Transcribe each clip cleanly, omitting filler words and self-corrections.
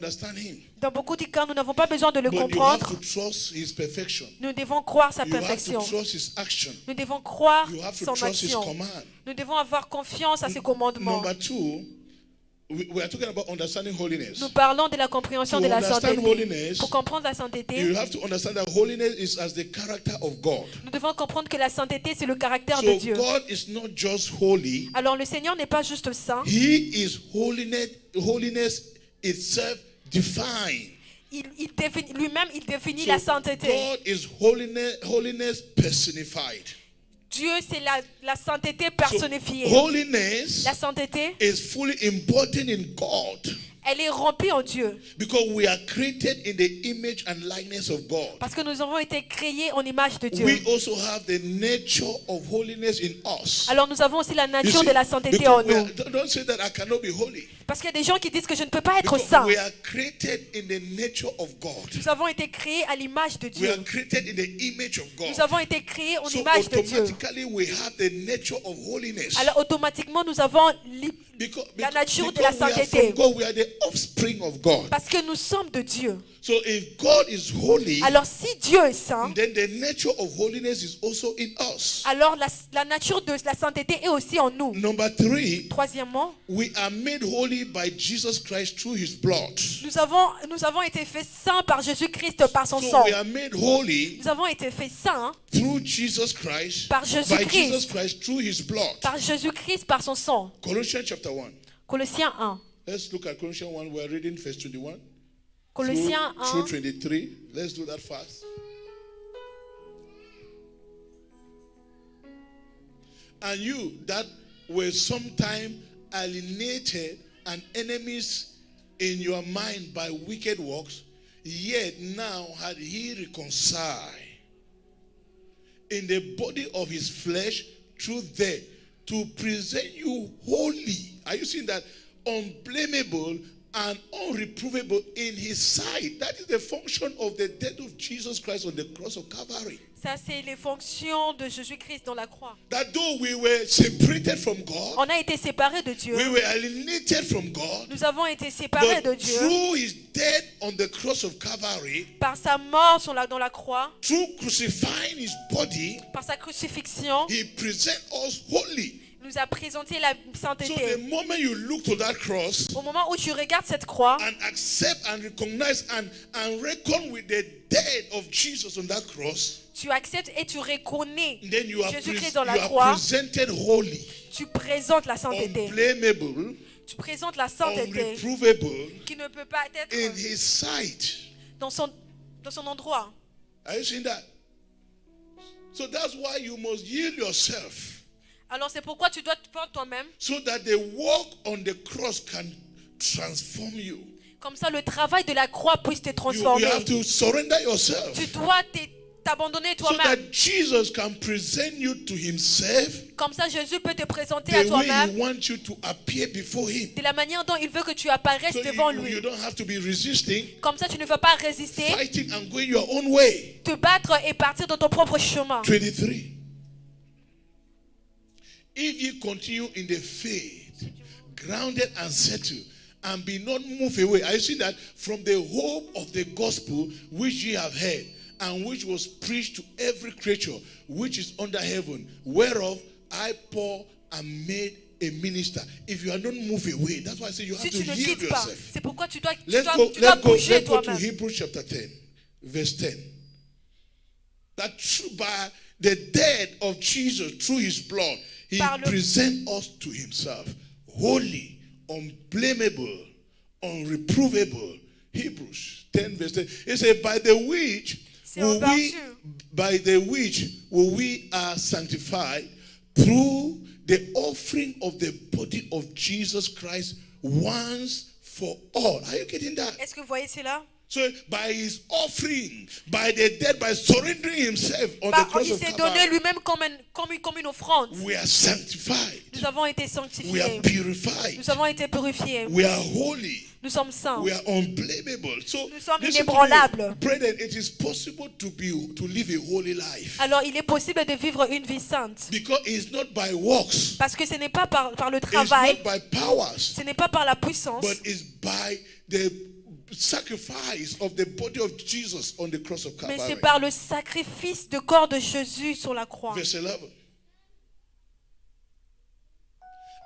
understand him. Dans beaucoup de cas, nous n'avons pas besoin de le But you have comprendre. to trust his perfection. Nous devons croire sa You have to perfection. trust his action. Nous devons croire You have to son trust his action. command. Nous devons avoir confiance à ses commandements. Number two, we are talking about understanding holiness. Nous parlons de la compréhension To de la understand sainteté. holiness, Pour comprendre la You sainteté, have to understand that holiness is as the character of God. nous devons comprendre que la sainteté, c'est le caractère de So Dieu. God is not just holy. Alors le Seigneur n'est pas juste saint. He is holiness itself defined. Lui-même, il définit So la sainteté. God is holiness personified. Dieu, c'est la sainteté personnifiée. So holiness La sainteté, is fully embodied in God. elle est remplie en Dieu. Because we are created in the image and likeness of God. Parce que nous avons été créés en image de Dieu. We also have the nature of holiness in us. Alors nous avons aussi la You nature see, de la sainteté en because nous. don't say that I cannot be holy. Parce qu'il y a des gens qui disent que je ne peux pas être Because saint. we are created in the nature of God. Nous avons été créés à l'image de We Dieu. are created in the image of God. Nous avons été créés en So image de Dieu. automatically we have the nature of holiness. Alors automatiquement nous avons la nature de la we are sainteté. from God, we are the offspring of God. Parce que nous sommes de Dieu. So if God is holy, Alors si Dieu est saint, then the nature of holiness is also in us. alors la nature de la sainteté est aussi en nous. Number three, Troisièmement, we are made holy by Jesus Christ through his blood. nous avons été faits saints par Jésus-Christ par son So sang. we are made holy Nous avons été faits saints through Jesus Christ, Par by Jésus-Christ. Jesus Christ through his blood. par Jésus-Christ par son sang. Colossians chapter 1. Colossiens 1. Let's look at Colossians 1. We are reading verse 21 Colossiens through 1. 23. Let's do that fast. And you that were sometime alienated and enemies in your mind by wicked works, yet now had he reconciled in the body of his flesh through death to present you holy. Are you seeing that? Unblameable and unreprovable in his sight. That is the function of the death of Jesus Christ on the cross of Calvary. Ça, c'est les fonctions de Jésus-Christ dans la croix. That though we were separated from God, On a été séparés de Dieu. we were alienated from God, Nous avons été séparés de but Dieu through his death on the cross of Calvary, par sa mort dans la croix, through crucifying his body, par sa crucifixion. he presents us holy. Nous a présenté la So sainteté. the moment you look to that cross Au moment où tu regardes cette croix and accept and recognize and reckon with the death of Jesus on that cross, tu acceptes et tu reconnais then you are, Jésus-Christ dans la croix, presented holy, tu présentes la sainteté. unblameable, Tu présentes la sainteté unreprovable qui ne peut pas être in his sight. dans son endroit. Are you seeing that? So that's why you must yield yourself Alors c'est pourquoi tu dois te prendre toi-même. so that the work on the cross can transform you. Comme ça, le travail de la croix puisse te You transformer. have to surrender yourself Tu dois t'abandonner so toi-même. that Jesus can present you to himself Comme ça, Jésus peut te présenter à the way he toi-même wants you to appear before him. de la manière dont il veut que tu apparaisses So devant you lui. don't have to be resisting, Comme ça, tu ne vas pas résister, fighting and going your own way. te battre et partir dans ton propre chemin. 23. If ye continue in the faith, grounded and settled, and be not moved away. I see that from the hope of the gospel which ye have heard, and which was preached to every creature which is under heaven, whereof I, Paul, am made a minister. If you are not moved away, that's why I say you have Si to tu ne yield quittes pas, yourself. c'est pourquoi tu dois Let's bouger go to toi-même. Hebrews chapter 10, verse 10. That by the death of Jesus through his blood, he presents us to himself, holy, unblameable, unreprovable. Hebrews 10, verse 10. It says, by the which we are sanctified through the offering of the body of Jesus Christ once for all. Are you getting that? Est-ce que vous voyez cela? So by his offering, by the death, by surrendering himself on the cross Il of s'est donné Calvary, lui-même comme une offrande. we are sanctified. Nous avons été We sanctifiés. are purified. Nous avons été purifiés. We are holy. Nous sommes saints. We are unblameable. So Nous sommes listen to inébranlables. me. Brethren, it is possible to live a holy life. Alors il est possible de vivre une vie sainte. Because it's not by works. Parce que ce n'est pas par le It's travail, not by powers. ce n'est pas par la puissance, But it's by the sacrifice of the body of Jesus on the cross of Mais c'est Calvary. par le sacrifice de corps de Jésus sur la croix. Verse 11.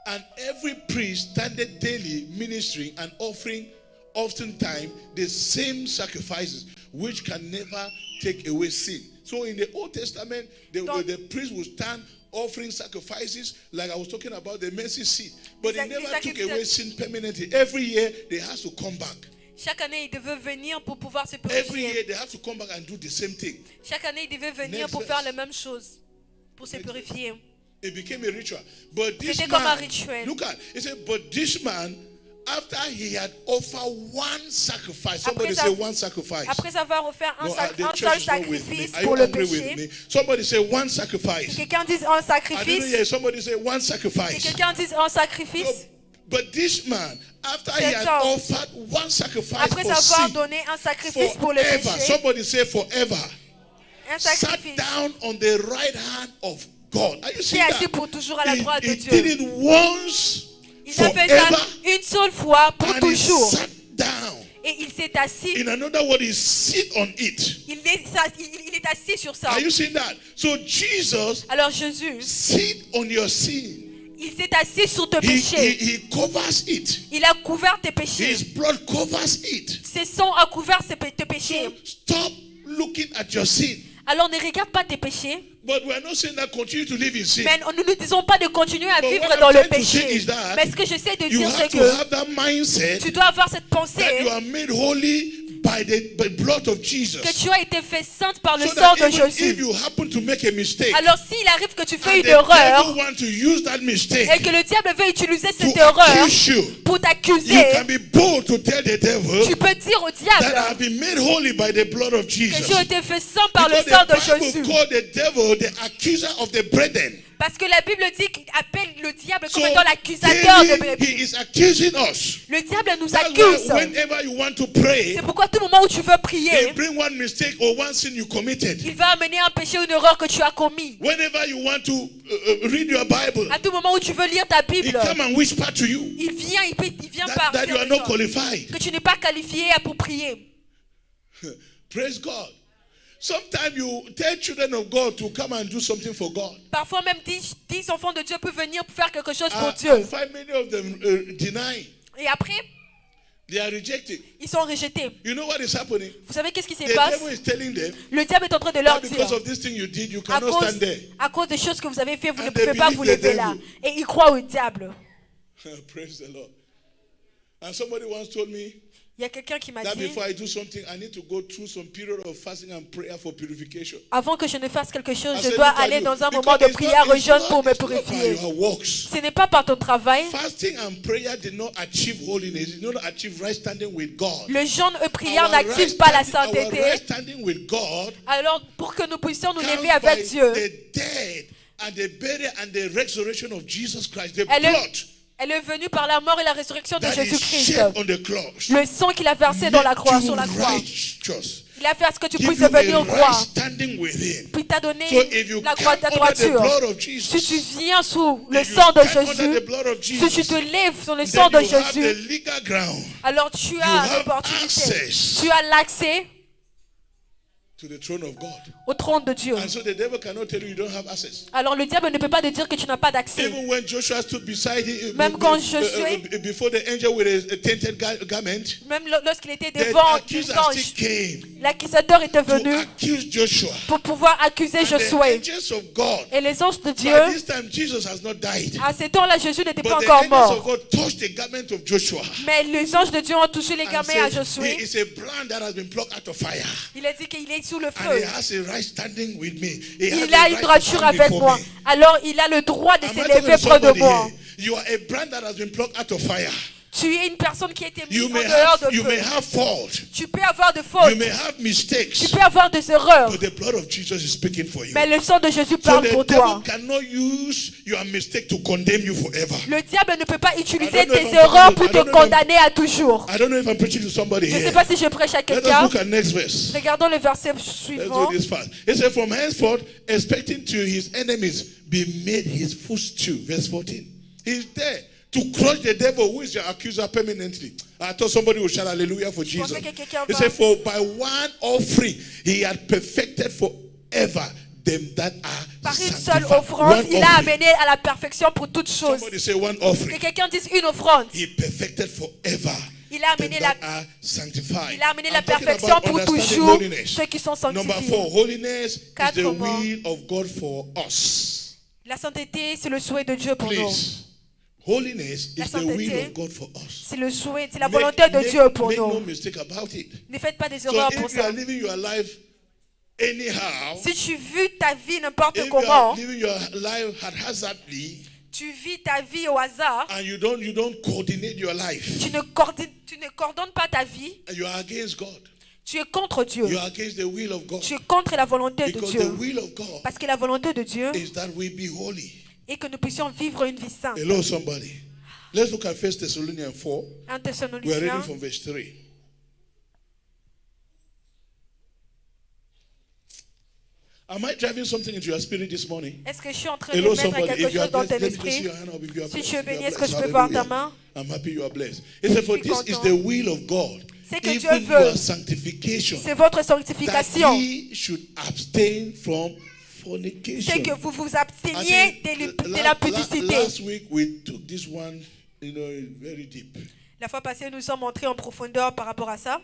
And every priest standeth daily ministering and offering oftentimes the same sacrifices, which can never take away sin. So in the Old Testament, the priest would stand offering sacrifices, like I was talking about the mercy seat. But it never took away sin permanently. Every year, they have to come back. Chaque année, il devait venir pour pouvoir se Every year, purifier. they have to come back and do the same thing. Chaque année, il devait venir Next pour verse. faire la même chose, pour se purifier. It became a ritual. But this C'était comme un man, rituel. look at, it said, but this man, after he had offered one sacrifice, somebody Après say av- one sacrifice. Après avoir offert un No, the seul church is not with me. sacrifice Are you pour le angry with péché, me? Somebody say one sacrifice. quelqu'un dise un I don't know sacrifice, yet. Somebody say one que sacrifice. quelqu'un dise un No, sacrifice. but this man, after he Cet had homme, offered one sacrifice Après for avoir sin, donné un sacrifice pour le forever, péché, somebody say forever, un sat sacrifice down on the right hand of God. Are you qui seeing est assis that? pour toujours à la droite de He Dieu. did it once, Il a fait ça forever, une seule fois pour and he toujours. sat down. Et il s'est assis. In another word, he sit on it. Il est assis sur ça. Are you seeing that? So Jesus Alors Jésus, sit on your sin. il s'est assis sur tes He péchés. covers it. Il a couvert tes péchés. His blood covers it. Ses sangs a couvert tes péchés. Stop looking at your sin. Alors ne regarde pas tes péchés. But we are not saying that continue to live in sin. Mais nous ne disons pas de continuer à But vivre what dans I'm le trying to say péché. is that Mais ce que j'essaie de You dire, have c'est to que have that mindset tu dois avoir cette that pensée you are made holy by the blood of Jesus. que tu as été fait sainte par le So sang that de even if Jésus. you happen to make a mistake, Alors s'il arrive que tu fais and une the erreur devil want to use that mistake et que le diable veut utiliser cette to erreur accuse you, pour you t'accuser, can be bold to tell the devil tu peux dire au that I diable have been made holy by the blood of que Jesus. tu as été fait saint par le Because sang de the Bible Jésus. called the devil the accuser of the brethren. Parce que la Bible dit qu'il appelle le diable So comme étant l'accusateur de daily, brebis. he is accusing us. Le diable nous That's accuse. why whenever you want to pray, C'est pourquoi tout moment où tu veux they prier, bring one mistake or one sin you committed. il va amener un péché ou une erreur que tu as commis. Whenever you want to read your Bible, À tout moment où tu veux lire ta he Bible, come and whisper to you il vient that, parler that you are not qualified. que tu n'es pas qualifié pour prier. Praise God. Sometimes you tell children of God to come and do something for God. Parfois même 10 enfants de Dieu peuvent venir pour faire quelque chose pour I Dieu. find many of them deny. Et après, They are rejected. ils sont rejetés. You know what is happening? Vous savez qu'est-ce qui se The passe? devil is telling them Le diable est en train de leur that dire, because of this thing you did, you à cannot stand there. cause des choses que vous avez fait, vous And ne they pouvez pas believe vous the lever devil. là. Et ils croient au diable. Praise the Lord. And somebody once told me Il y a quelqu'un qui m'a that dit, before I do something, I need to go through some period of fasting and prayer for purification. avant que je ne fasse quelque chose, I je said, dois look at aller you. dans un Because moment de it's prière not- et jeûne pour me it's not by purifier. your works. Ce n'est pas par ton travail. Fasting and prayer did not achieve holiness. It did not achieve right standing with God. Le jeûne et prière Our n'active right pas la standing- our sainteté. right standing with God Alors, pour que nous puissions nous comes lever by avec Dieu, the dead and the burial and the resurrection of Jesus Christ. The Elle blood elle est venue par la mort et la résurrection de that is Jésus-Christ. shed on the cross. Le sang qu'il a versé dans la Make croix, you sur la croix. righteous. Il a fait à ce que tu Give puisses you devenir a roi. right standing with Him. Puis t'a donné So if you la come croix de under the droiture. blood of Si Jesus, tu viens sous le if you sang de stand under Jésus, the blood of si tu Jesus, te lèves sur le sang then de you have the Jésus, legal ground alors tu You as have l'opportunité, access. tu as l'accès to the throne of God. au trône de Dieu. And so the devil cannot tell you you don't have access. Alors le diable ne peut pas te dire que tu n'as pas d'accès. Even when Joshua stood beside him, Même quand Josué- before the angel with a tainted garment, Même lorsqu'il était the devant accuser les still anges, came l'accusateur était to venu accuse Joshua. pour pouvoir accuser And the Josué. angels of God, Et les anges de Dieu, by this time Jesus has not died. à ce temps-là, Jésus n'était pas But the encore angels of mort. God touched the garment of Joshua. Mais les anges de Dieu ont touché les And gamins à said, Josué. he is a brand that has been plucked out of fire. Il a dit qu'il est sous le And feu. he has a right standing with me. He has Il a a right une to droiture stand avec before moi. me. Alors il a le droit de Am se I talking lever to près de somebody moi. here? You are a brand that has been plucked out of fire. Tu es une personne qui a été mise You en may dehors de have, you may feu. have fault. Tu peux avoir de You fautes. may have mistakes. Tu peux avoir des erreurs. But the blood of Jesus is speaking for you. Mais le sang de Jésus So parle the pour devil toi. cannot use your mistake to condemn you forever. Le diable ne peut pas I utiliser don't know if tes I'm erreurs talking- pour I te don't know if I'm- condamner à toujours. I don't know if I'm preaching to somebody Je ne sais here. pas si je prêche à Let us quelqu'un. look at next verse. Regardons le verset Let's suivant. do this fast. It says, from henceforth, expecting to his enemies be made his footstool. Verse 14. He's there to crush the devil who is your accuser permanently. I thought somebody would shout hallelujah for Jesus. pensais que quelqu'un He va- said, for by one offering he had perfected forever them that are Par une seule sanctified. offrande, One il a offering. amené à la perfection pour toutes choses. Somebody say one Que offering. quelqu'un dise une offrande. He perfected forever Il a them amené that la, are sanctified. il a amené la I'm talking perfection about pour understanding toujours holiness. ceux qui sont Number sanctifiés. 4, holiness is the Quatrièmement, will of God for us. La sainteté, c'est le souhait de Dieu pour nous. Please. Holiness La is the will sainteté, of God for us. C'est le souhait, c'est la volonté de Dieu pour make no nous. mistake about it. Ne faites pas des So erreurs pour if you are ça. living your life anyhow, Si tu vis ta vie n'importe if you are comment, living your life haphazardly, tu vis ta vie au hasard, and you don't coordinate your life, tu ne coordonnes pas ta vie, you are against God. tu es contre Dieu. You are against the will of God. Tu es contre la volonté de Because Dieu. the will of God Parce que la volonté de Dieu is that we be holy. est que nous puissions vivre une vie sainte. Hello, somebody. Let's look at 1 Thessalonians 4. 1 We are Thessaloniciens, reading from verse 3. Am I driving something into your spirit this morning? est-ce que je suis en train de Hello, mettre somebody. quelque If you are chose dans blessed, ton let me just see esprit? your hand up if you are Si blessed. tu es If you are béni, est-ce que blessed, je peux voir ta hallelujah. main? I'm happy you are blessed. He said, for suis this is content. the will of God, C'est que Dieu even veut. your sanctification, C'est votre that sanctification. ye should abstain from fornication. C'est que vous vous I absteniez think de l'impudicité. last week we took this one, very deep. La fois passée, nous sommes entrés en profondeur par rapport à ça.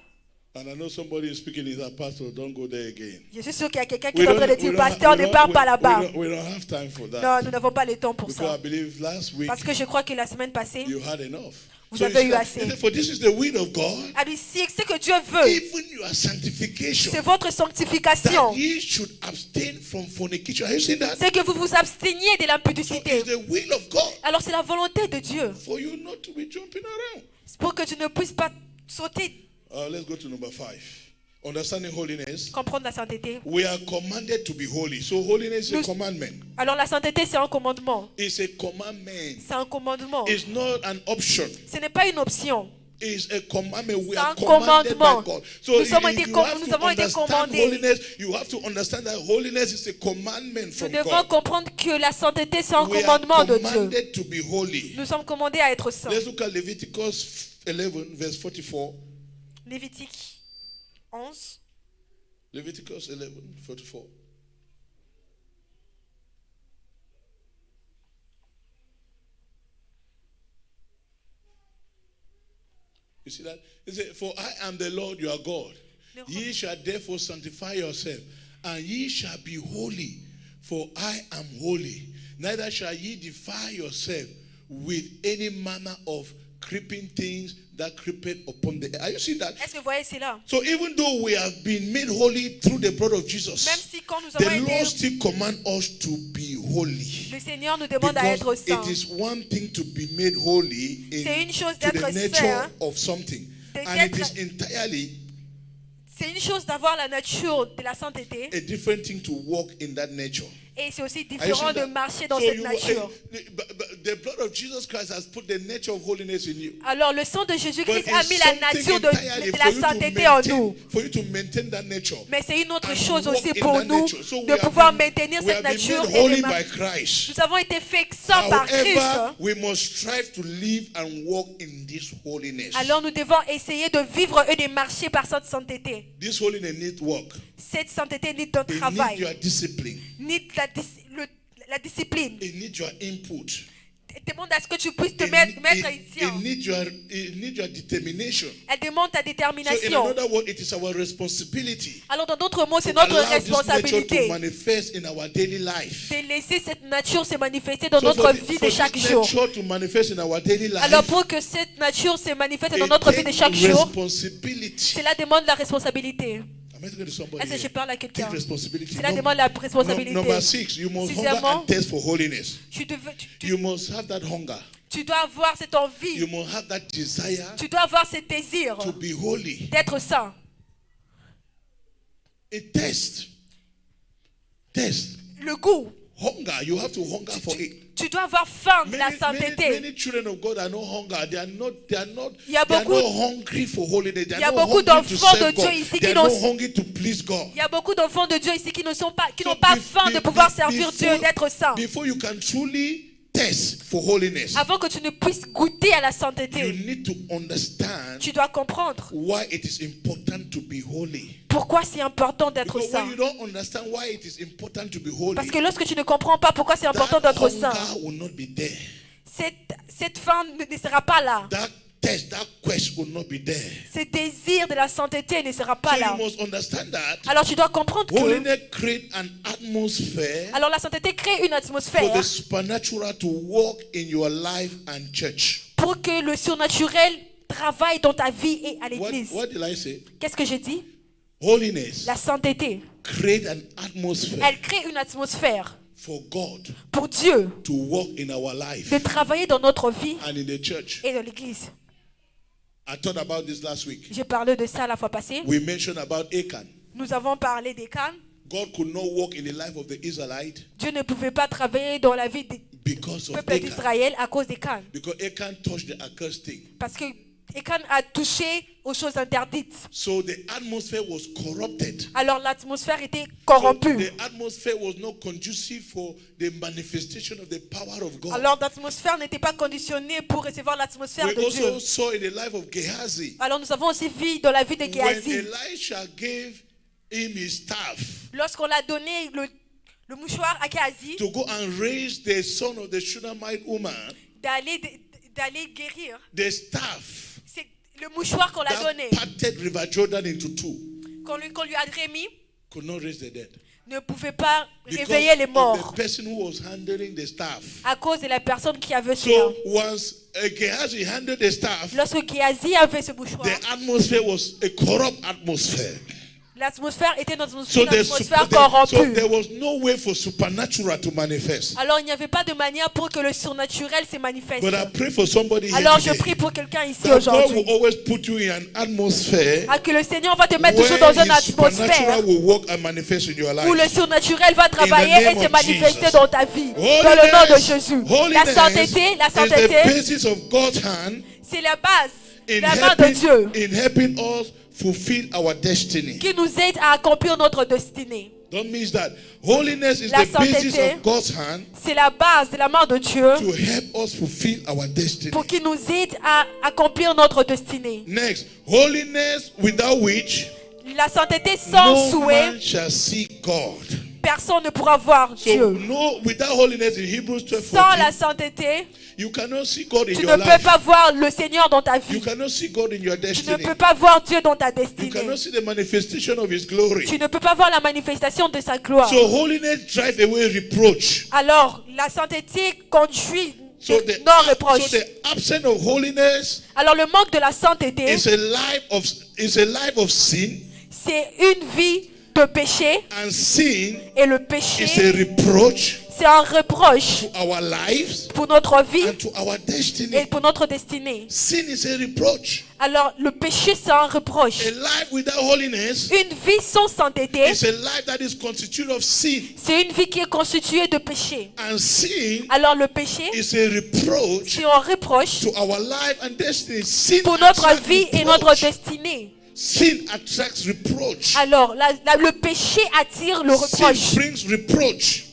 And I know somebody is speaking is that pastor, don't go there again. Je suis sûr qu'il y a quelqu'un qui est en train de dire, pasteur, ne pars pas là-bas. we don't have time for that. Non, nous n'avons pas le temps pour Because I ça. believe last week Parce que je crois que la semaine passée, you had enough. Vous So avez you eu see that- assez. he said, for this is the will of God, à lui dire, c'est que Dieu veut. even your sanctification, C'est votre that sanctification. ye should abstain from fornication. Have you seen that? C'est que vous vous absteniez de So l'impudicité. it's the will of God Alors c'est la volonté de Dieu. for you not to be jumping around. C'est pour que tu ne puisses pas sauter. Let's go to number 5. Understanding holiness. Comprendre la sainteté. We are commanded to be holy. So holiness is a Nous- commandment. Alors la sainteté, c'est un commandement. It's a commandment. C'est un commandement. It's not an option. Ce n'est pas une option. Is a commandment. We C'est are un commanded by commandement. God. So Nous sommes if été you com- have nous to avons été understand commandés. holiness, you have to understand that holiness is a commandment Nous from devons God. comprendre que la sainteté, c'est un We are commandement de Dieu. commanded to be holy. Nous sommes commandés à être saints. Let's look at Leviticus 11, verse 44. Lévitique 11. Leviticus 11, 44. You see that? He said, for I am the Lord your God. Ye shall therefore sanctify yourself, and ye shall be holy, for I am holy. Neither shall ye defile yourself with any manner of creeping things that creepeth upon the earth. Are you seeing that? Est-ce que vous voyez cela? So even though we have been made holy through the blood of Jesus, Même si quand nous avons the Lord été, still command us to be holy. le Seigneur nous demande à être Because saints. it is one thing to be made holy C'est une chose to the d'être nature saint, of something. d'être- And it is entirely C'est une chose d'avoir la nature de la sainteté a different thing to walk in that nature. et c'est aussi Are you différent seeing de that? marcher dans So cette you- nature. but the blood of Jesus Christ has put the nature of holiness in you. Alors le sang de But Jésus-Christ it's a mis la something nature entirely de for la you to sainteté en maintain- nous. for you to maintain that nature. Mais c'est une autre And chose walk aussi in pour that nous nature. So we de have pouvoir been- maintenir we cette have been nature made et holy de by marcher. Christ. Nous avons été faits saints par Christ. However, we must strive to live and walk in this holiness. Alors nous devons essayer de vivre et de marcher par cette sainteté. This holiness needs work. Cette sainteté ni ton It needs travail, your discipline. ni la discipline. It needs your input. Elle demande à ce que tu puisses te It, mettre it, ici. it needs your determination. Elle demande ta So in détermination. another word, it is our responsibility Alors dans d'autres mots, c'est to notre allow this nature to responsabilité manifest in our daily life. de laisser cette nature se manifester dans So notre for vie for de chaque this jour. nature to manifest in our daily life, Alors pour que cette nature se manifeste dans it notre vie de takes chaque jour, responsibility. cela demande la responsabilité. Am I talking to somebody Est-ce que je here? parle à quelqu'un? Take responsibility. Cela demande la responsabilité. Number 6, you must hunger Sixièmement, and thirst for holiness. Tu You must have that hunger. dois avoir cette envie, You must have that desire tu dois avoir ce désir to be holy. d'être saint. A test. Test. Le goût. Hunger. You have to hunger for it. Tu dois avoir faim de la Many sainteté. children of God are not hunger. They are not Il y a beaucoup- hungry for holiness. They il y a are not beaucoup hungry to d'enfants de serve Dieu God. ici qui They are n'ont- not hungry to please God. Il y a beaucoup d'enfants de Dieu ici qui n'ont So pas be- faim de be- pouvoir be- servir before- Dieu, d'être saint. Before you can truly taste for holiness, avant que tu ne puisses goûter à la you sainteté, need to understand tu dois comprendre why it is important to be holy. pourquoi c'est important d'être Because saint. when you don't understand why it is important to be holy, Parce que lorsque tu ne comprends pas pourquoi c'est important that d'être saint, hunger will not be there. cette faim ne sera pas là. That test, that quest will not be there. Ce désir de la sainteté ne sera So pas là. you must understand that Alors tu dois comprendre que holiness create an atmosphere alors la sainteté crée une for atmosphère the supernatural to work in your life and church. pour que le surnaturel travaille dans ta vie et à What, l'église. what did I say? Qu'est-ce que j'ai dit? Holiness La sainteté, create an atmosphere elle crée une atmosphère for God pour Dieu to work in our life de travailler dans notre vie and in the church. et dans l'église. I thought about this last week. J'ai parlé de ça la fois passée. We mentioned about Achan. Nous avons parlé des Cannes. God could not work in the life of the Israelites Dieu ne pouvait pas travailler dans la vie du because of peuple Achan. d'Israël à cause des Cannes. Because Achan touched the accursed thing. Parce que Achan a touché aux choses interdites. So the atmosphere was corrupted. Alors l'atmosphère était So corrompue. the atmosphere was not conducive for the manifestation of the power of God. Alors l'atmosphère n'était pas conditionnée pour recevoir l'atmosphère We de Dieu. also saw in the life of Gehazi, Alors nous avons aussi vu dans la vie de when Géasi, Elisha gave him his staff lorsqu'on a donné le mouchoir à Géasi to go and raise the son of the Shunammite woman, d'aller guérir, the staff c'est le mouchoir qu'on l'a that donné, parted River Jordan into two qu'on lui a remis, could not raise the dead. ne pouvait pas Because réveiller les of morts the person who was handling the staff. à cause de la personne qui avait So cela. once Gehazi handled the staff, Lorsque Géasi avait ce mouchoir, the atmosphere was a corrupt atmosphere. l'atmosphère était dans une So atmosphère corrompue. there was no way for supernatural to manifest. Alors il n'y avait pas de manière pour que le surnaturel se manifeste. But I pray for somebody here Alors je today, prie pour quelqu'un ici that God aujourd'hui, will always put you in an atmosphere à que le Seigneur va te mettre toujours dans where une His atmosphère supernatural will work and manifest in your où le life. surnaturel va travailler name et se of manifester Jesus. dans ta vie. Dans le nom de Jésus. La sainteté, is the basis of God's hand c'est la base, in la main de Dieu helping us fulfill our destiny. qui nous aide à accomplir notre destinée. Don't miss that. Holiness is La the basis sainteté, of God's hand c'est la base de la main de Dieu to help us fulfill our destiny. pour qu'il nous aide à accomplir notre destinée. Next, holiness without which La sainteté sans no souhait, man shall see God. personne ne pourra voir So Dieu. no, without holiness in Hebrews 12, Sans la sainteté, you cannot see God in tu your ne peux life. pas voir le Seigneur dans ta You vie. cannot see God in your Tu ne destiny. peux pas voir Dieu dans ta You destinée. cannot see the manifestation of His glory. Tu ne peux pas voir la manifestation de sa gloire. So holiness drive away reproach. Alors, la sainteté conduit So the, non-reproche. so the absence of holiness Alors, le manque de la sainteté, is a life of sin, c'est une vie de péché. and sin Et le is a péché, reproach c'est un reproche to our lives pour notre vie and to our et destiny. pour notre destinée. Sin is a reproach. Alors, le péché, c'est un reproche. A life without holiness Une vie sans sainteté, is a life that is constituted of sin, c'est une vie qui est constituée de péché. and sin Alors, le péché, is a reproach c'est un reproche to our life and destiny. Sin pour notre attracts vie et notre reproach. destinée. Sin attracts reproach. Alors, le péché attire le Sin reproche. brings reproach.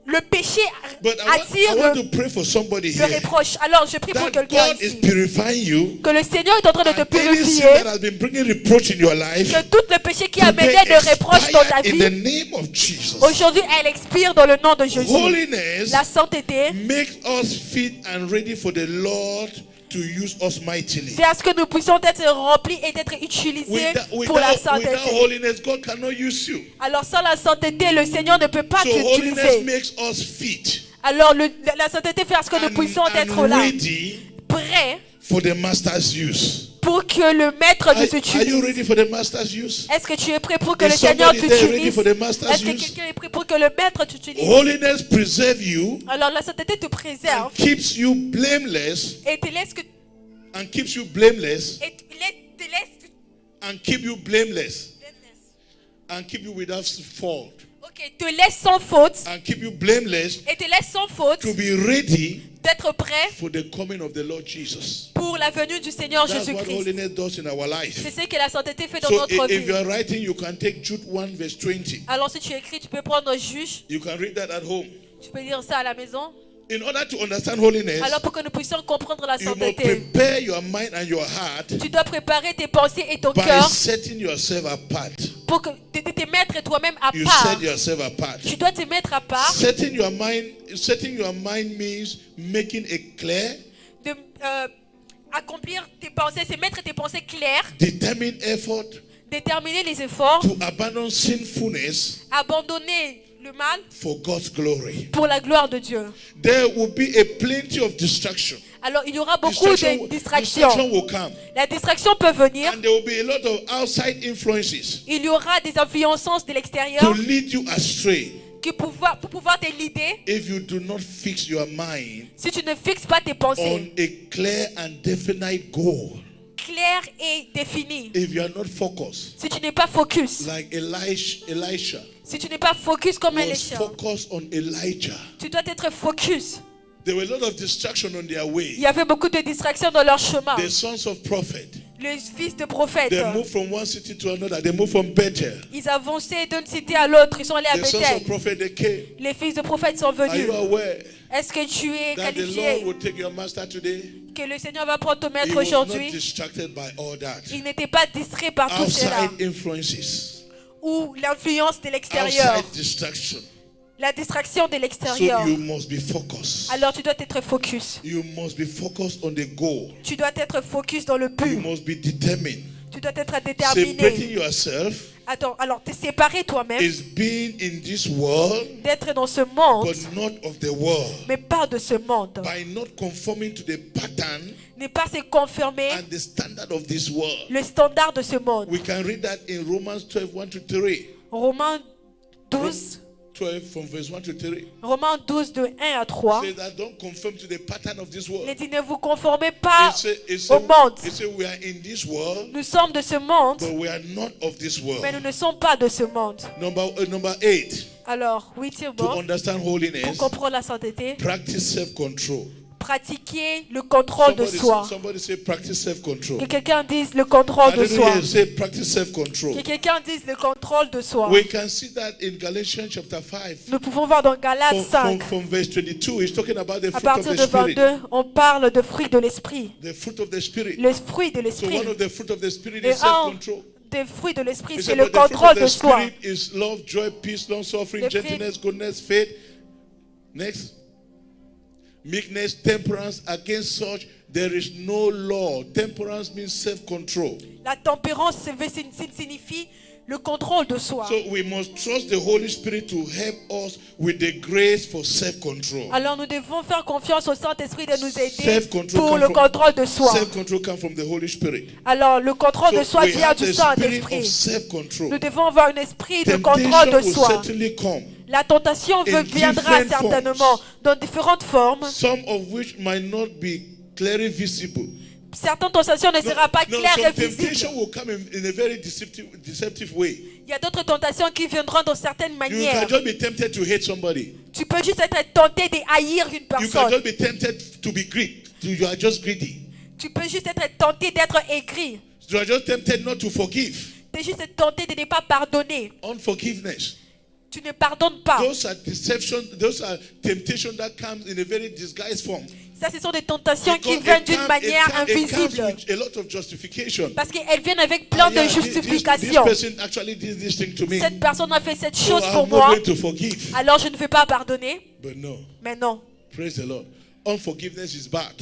Le péché But I attire want le to pray for somebody le here reproche. Alors, je prie pour that quelqu'un God is ici. purifying you. Que le Seigneur est en train de te And any sin purifier. that has been bringing reproach in your life, Que tout le péché qui a today amené de reproches dans ta expire in the vie, name of Jesus. aujourd'hui, elle expire dans le nom de Jésus. Holiness La sainteté, makes us fit and ready for the Lord to use us mightily. c'est à ce que nous puissions être remplis et être utilisés pour la Without sainteté. holiness, God cannot use you. Alors, sans la sainteté, le Seigneur ne peut pas So holiness t'utiliser. makes us fit Alors, la sainteté fait à ce que nous puissions être and là, ready prêts for the master's use. pour que le Maître nous Are you utilise. ready for the master's use? Est-ce que tu es prêt pour que Is le Seigneur somebody there ready t'utilise? for the master's Est-ce que use? quelqu'un est prêt pour que le Maître t'utilise? Holiness preserves you Alors, la sainteté te préserve and keeps you blameless et te laisse que and keeps you blameless et te laisse and keep you blameless and keep you without fault ok, te laisse sans faute and keep you blameless et te laisse sans faute to be ready d'être prêt for the coming of the Lord Jesus. pour la venue du Seigneur That's what Jésus-Christ. holiness does in our life. C'est ce que la sainteté fait dans So notre if vie. you are writing, you can take Jude 1 verse 20. Alors si tu écris, tu peux prendre juge. You can read that at home. Tu peux lire ça à la maison. In order to understand holiness, Alors pour que nous puissions comprendre la you must sainteté, prepare your mind and your heart tu dois préparer tes pensées et ton by cœur setting yourself apart. pour que te mettre toi-même à You part. set yourself apart. Tu dois te mettre à part, Setting your mind means making it clear, de accomplir tes pensées, c'est mettre tes pensées claires, determined effort déterminer les efforts, to abandon sinfulness abandonner le mal for God's glory. pour la gloire de Dieu. There will be a plenty of distraction. Alors il y aura beaucoup de distractions. Distraction will come. La distraction peut venir. And there will be a lot of outside influences Il y aura des influences de to l'extérieur lead you astray pour pouvoir te leader. if you do not fix your mind Si tu ne fixes pas tes on pensées a clear and definite goal. claires et définies, If you are not focused, si tu n'es pas focus, like Elisha si tu n'es pas focus comme was Elisha, focused on Elijah. tu dois être focus. There were a lot of distraction on their Il way. y avait beaucoup de distractions dans leur chemin. The sons of prophet, Les fils de prophètes, they moved from one city to another. They moved from Bethel. ils avançaient d'une cité à l'autre, ils sont allés à The sons Bethel. of prophet, they came. Les fils de prophètes sont Are venus. you aware Est-ce que tu es that the Lord qualifié will take your master today? que le Seigneur va prendre ton He maître was not aujourd'hui? distracted by all that. Il n'était pas distrait par tout cela. Outside influences, Ou l'influence de l'extérieur, outside distraction. la distraction de So l'extérieur. you must be focused. Alors tu dois être focus. You must be focused on the goal. Tu dois être focus dans le You but. must be determined. Tu dois être Separating déterminé. yourself Attends, alors te séparer toi-même, is being in this world, d'être dans ce monde, but not of the world. mais pas de ce monde. By not conforming to the pattern Ne pas se confirmer and the standard of this world. le standard de ce monde. We can read that in Romans 12, 1 to 3. Romains 12, 12 from verse 1 to 3. Romains 12 de 1 à 3. Say that don't conform to the pattern of this world. Il dit, ne vous conformez pas It au monde. say we are in this world, Nous sommes de ce monde, but we are not of this world. mais nous ne sommes pas de ce monde. Number 8. Alors, To huitièmement, understand pour holiness, comprendre la sainteté, practice self-control. pratiquer le contrôle de soi. Somebody say practice self-control. Que quelqu'un dise le contrôle de soi. Hallelujah. Say practice self-control. Que quelqu'un dise le contrôle de soi. We can see that in Galatians chapter 5. Nous pouvons voir dans Galates 5, From verse 22, he's talking about the à fruit of partir the de Spirit. 22, on parle de fruits de l'esprit. The fruit of the Spirit. Le fruit de So l'esprit. one of the fruit of the Spirit Et is un self-control. des fruits de l'esprit, He c'est said, le but the fruit contrôle of de the soi. Spirit is love, joy, peace, long-suffering, Le fruit- gentleness, goodness, faith. Next. Meekness, temperance. Against such, there is no law. Temperance means self-control. La tempérance signifie le contrôle de soi. So we must trust the Holy Spirit to help us with the grace for self-control. Alors nous devons faire confiance au Saint-Esprit de nous aider Self-control pour come le from- contrôle de soi. Self-control comes from the Holy Spirit. Alors le contrôle de So soi we vient have du the spirit of Saint-Esprit. self-control. Nous devons avoir un esprit de contrôle de Temptation will soi. certainly come. La tentation in viendra different certainement dans différentes formes. Some of which might not be clearly visible. Certaines tentations ne seront pas claires some et visibles. temptation will come in a very deceptive way. Il y a d'autres tentations qui viendront dans certaines You manières. can just be tempted to hate somebody. Tu peux juste être tenté de haïr une You can personne. just be tempted to be greedy. You are just greedy. Tu peux juste être tenté d'être aigri. You are just tempted not to forgive. Tu es juste tenté de ne pas pardonner. Unforgiveness. Tu ne pardonnes pas. Those are deception. Those are temptation that comes in a very disguised form. Ça, ce sont des tentations qui Because viennent it d'une comes- manière it comes invisible. with a lot of justification. Parce qu'elles viennent avec plein de This justifications. person actually did this thing to me. Cette personne a fait cette So chose I'm pour not moi, going to forgive. alors je ne vais pas pardonner. But no, Mais non. praise the Lord. Unforgiveness is bad.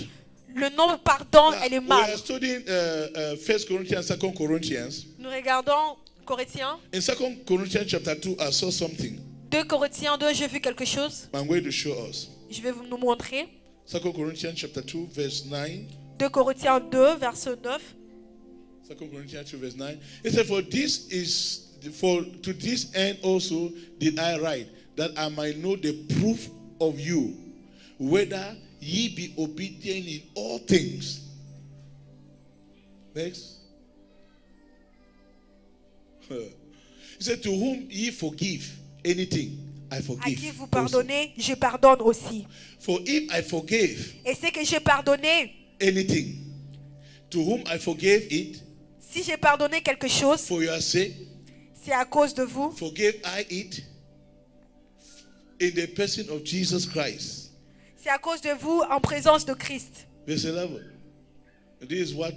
Le non-pardon, elle est We mal. are studying 1 Corinthians, 2 Corinthians. Nous regardons Corinthiens. In 2 Corinthians chapter 2, I saw something 2 Corinthiens 2, j'ai vu quelque chose. I'm going to show us. Je vais nous montrer. 2 Corinthians chapter 2, verse 9. 2 Corinthiens 2, verset 9. 2 Corinthians 2, verse 9. It said, For to this end also did I write, that I might know the proof of you, whether ye be obedient in all things. Next. He said, To whom ye forgive anything, I À forgive. qui vous also. pardonnez, je pardonne aussi. For if I forgave Et c'est que j'ai pardonné. anything, to whom I forgave it, Si j'ai pardonné quelque chose, for your sake, c'est à cause de vous. forgave I it in the person of Jesus Christ. C'est à cause de vous en présence de Christ. Verse 11. This is what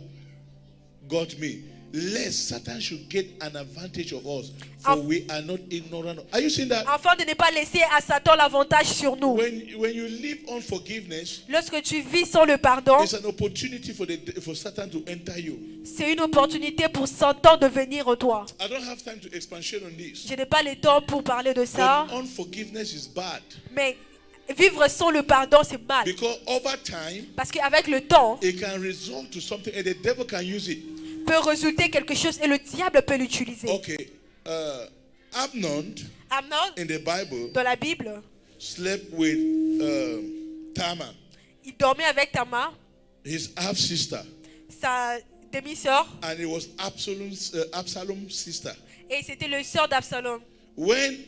got me. Lest Satan should get an advantage of us, for we are not ignorant. Are you seeing that? Afin de ne pas laisser à Satan l'avantage sur nous. When you live unforgiveness, Lorsque tu vis sans le pardon, it's an opportunity for Satan to enter you. c'est une opportunité pour Satan de venir en toi. I don't have time to expatiate on this. Je n'ai pas le temps pour parler de ça, But unforgiveness is bad mais vivre sans le pardon, c'est mal. because over time Parce qu'avec le temps, it can result to something, and the devil can use it. peut résulter quelque chose et le diable peut l'utiliser. Okay, Amnon Amnon, in the Bible dans la Bible, slept with Tamar, il dormait avec Tamar, his half sister, sa demi-sœur, and it was Absalom's sister. et c'était le sœur d'Absalom. When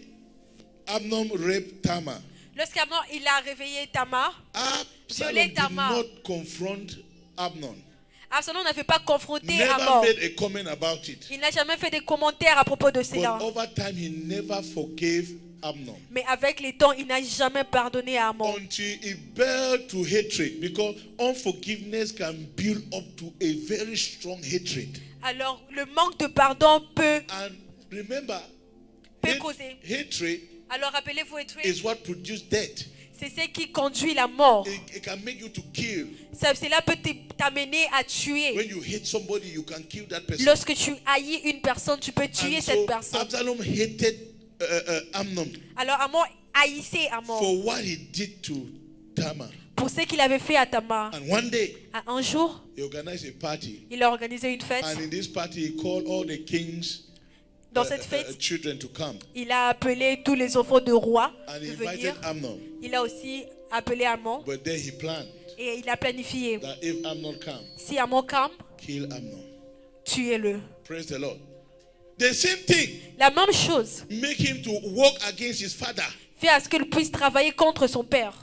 Amnon raped Tamar, Lorsqu'Amnon il a réveillé Tamar, Absalom violé did Tamar. not confront Amnon. Absalom n'avait pas confronté Never Amnon. made a comment about it. Il n'a jamais fait des commentaires à propos de But cela. over time, he never forgave Amnon Mais avec le temps, il n'a jamais pardonné à Amnon. until he built to hatred, because unforgiveness can build up to a very strong hatred. Alors, le manque de pardon peut And remember, causer. hatred Alors, rappelez-vous, is what produces death. c'est ce qui conduit la mort. It can make you to kill. Cela peut t'amener à tuer. When you hate somebody, you can kill that person. Lorsque tu haïs une personne, tu peux tuer And cette so personne. Absalom hated Amnon Alors, Amnon haïssait Amnon for what he did to Tamar. pour ce qu'il avait fait à Tamar. And one day, Un jour, he organized a party. il a organisé une fête. And in this party, he called all the king's Dans cette fête, children to come. il a appelé tous les enfants de roi And de he invited venir. Amnon. Il a aussi appelé Amnon But then he planned et il a planifié. that if Amnon comes, Si Amnon campe, kill Amnon. tuez-le. Praise the Lord. The same thing, La même chose make him to walk against his father. fait à ce qu'il puisse travailler contre son père.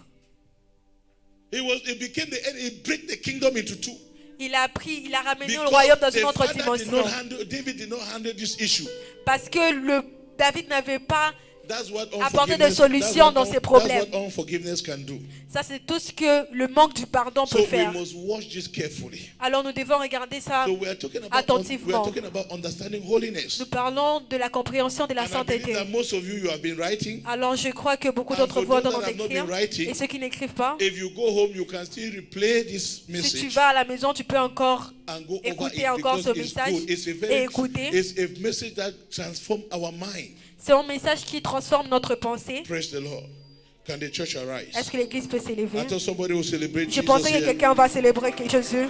He became the enemy. He break the kingdom into two. Il a ramené le Because royaume dans the une autre father dimension. David did not handle this issue. Parce que David n'avait pas That's what apporté de unforgiveness, solutions dans ses problèmes. that's what unforgiveness can do. Ça, c'est tout ce que le manque du pardon So peut we faire. must watch this carefully. Alors nous devons regarder ça. So we are talking attentivement. about understanding holiness. Nous parlons de la compréhension de la And I believe sainteté. that most of you have been writing. Alors je crois que beaucoup And d'entre for vous those doivent that have not écrire. been writing, Et ceux qui n'écrivent pas, If you go home, you can still replay this si tu message vas à la maison, tu peux encore and go over écouter it encore because ce it's message good. It's a et very, écouter. it's a message that transforms our mind. C'est un message qui transforme notre pensée. Praise the Lord. Can the church arise? Est-ce que l'église peut s'élever? I thought somebody will celebrate Je Jesus pensais que here. quelqu'un va célébrer Jésus.